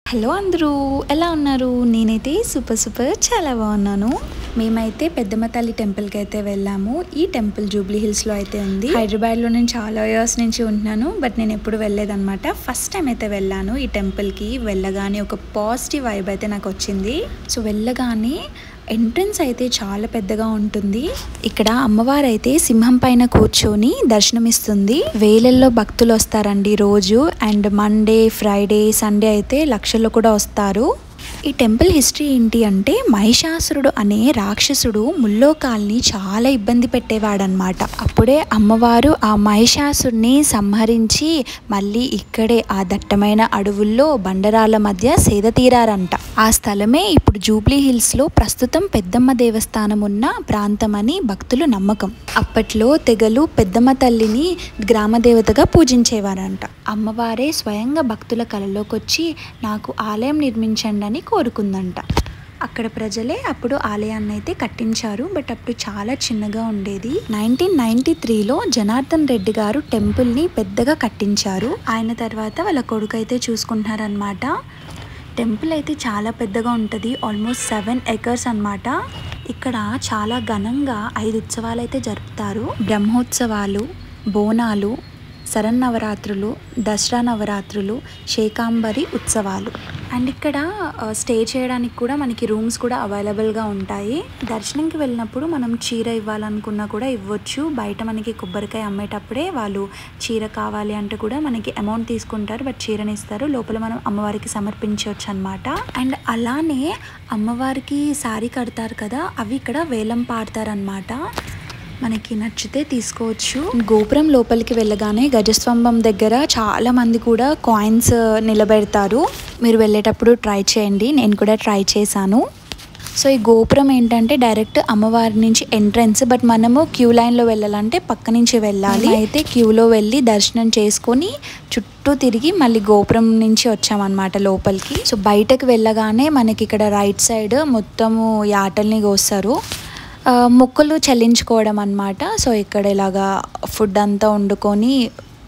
Hello అందరూ ఎలా ఉన్నారు? నేనైతే సూపర్ చాలా బాగున్నాను. మేమైతే పెద్దమ్మ తల్లి టెంపుల్కి అయితే వెళ్ళాము. ఈ టెంపుల్ జూబ్లీ హిల్స్లో అయితే ఉంది. హైదరాబాద్లో నేను చాలా ఇయర్స్ నుంచి ఉంటున్నాను, బట్ నేను ఎప్పుడు వెళ్ళలేదన్నమాట. ఫస్ట్ టైం అయితే వెళ్ళాను ఈ టెంపుల్కి. వెళ్ళగానే ఒక పాజిటివ్ వైబ్ అయితే నాకు వచ్చింది. సో వెళ్ళగానే ఎంట్రన్స్ అయితే చాలా పెద్దగా ఉంటుంది. ఇక్కడ అమ్మవారు అయితే సింహం పైన కూర్చొని దర్శనమిస్తుంది. వేలల్లో భక్తులు వస్తారండి రోజు. అండ్ మండే, ఫ్రైడే, సండే అయితే లక్షల్లో కూడా వస్తారు. ఈ టెంపుల్ హిస్టరీ ఏంటి అంటే, మహిషాసురుడు అనే రాక్షసుడు ముల్లోకాల్ని చాలా ఇబ్బంది పెట్టేవాడనమాట. అప్పుడే అమ్మవారు ఆ మహిషాసుడిని సంహరించి మళ్ళీ ఇక్కడే ఆ దట్టమైన అడవుల్లో బండరాల మధ్య సేద తీరారంట. ఆ స్థలమే ఇప్పుడు జూబ్లీ హిల్స్లో ప్రస్తుతం పెద్దమ్మ దేవస్థానం ఉన్న ప్రాంతం అని భక్తులు నమ్మకం. అప్పట్లో తెగలు పెద్దమ్మ తల్లిని గ్రామదేవతగా పూజించేవారంట. అమ్మవారే స్వయంగా భక్తుల కలలోకి వచ్చి నాకు ఆలయం నిర్మించండి అని కోరుకుందంట. అక్కడ ప్రజలే అప్పుడు ఆలయాన్ని అయితే కట్టించారు. బట్ అప్పుడు చాలా చిన్నగా ఉండేది. 1993లో జనార్దన్ రెడ్డి గారు టెంపుల్ని పెద్దగా కట్టించారు. ఆయన తర్వాత వాళ్ళ కొడుకు అయితే చూసుకుంటున్నారనమాట. టెంపుల్ అయితే చాలా పెద్దగా ఉంటుంది. ఆల్మోస్ట్ 7 acres అనమాట. ఇక్కడ చాలా ఘనంగా 5 ఉత్సవాలు అయితే జరుపుతారు. బ్రహ్మోత్సవాలు, బోనాలు, శరన్నవరాత్రులు, దసరా నవరాత్రులు, శేకాంబరి ఉత్సవాలు. అండ్ ఇక్కడ స్టే చేయడానికి కూడా మనకి రూమ్స్ కూడా అవైలబుల్గా ఉంటాయి. దర్శనంకి వెళ్ళినప్పుడు మనం చీర ఇవ్వాలనుకున్నా కూడా ఇవ్వచ్చు. బయట మనకి కొబ్బరికాయ అమ్మేటప్పుడే వాళ్ళు చీర కావాలి అంటే కూడా మనకి అమౌంట్ తీసుకుంటారు, బట్ చీరని ఇస్తారు. లోపల మనం అమ్మవారికి సమర్పించవచ్చు అనమాట. అండ్ అలానే అమ్మవారికి శారీ కడతారు కదా, అవి ఇక్కడ వేలం పాడతారనమాట. మనకి నచ్చితే తీసుకోవచ్చు. గోపురం లోపలికి వెళ్ళగానే గజస్తంభం దగ్గర చాలా మంది కూడా కాయిన్స్ నిలబెడతారు. మీరు వెళ్ళేటప్పుడు ట్రై చేయండి. నేను కూడా ట్రై చేశాను. సో ఈ గోపురం ఏంటంటే డైరెక్ట్ అమ్మవారి నుంచి ఎంట్రన్స్, బట్ మనము క్యూ లైన్లో వెళ్ళాలంటే పక్క నుంచి వెళ్ళాలి. అయితే క్యూలో వెళ్ళి దర్శనం చేసుకొని చుట్టూ తిరిగి మళ్ళీ గోపురం నుంచి వచ్చామన్నమాట లోపలికి. సో బయటకు వెళ్ళగానే మనకి ఇక్కడ రైట్ సైడ్ మొత్తము యాటల్ని కోస్తారు. మొక్కులు చెల్లించుకోవడం అన్నమాట. సో ఇక్కడ ఇలాగా ఫుడ్ అంతా వండుకొని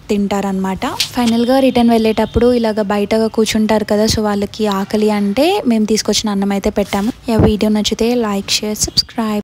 తింటారనమాట. ఫైనల్గా రిటర్న్ వెళ్ళేటప్పుడు ఇలాగ బయటగా కూర్చుంటారు కదా, సో వాళ్ళకి ఆకలి అంటే మేము తీసుకొచ్చిన అన్నం అయితే పెట్టాము. వీడియో నచ్చితే లైక్, షేర్, సబ్స్క్రైబ్.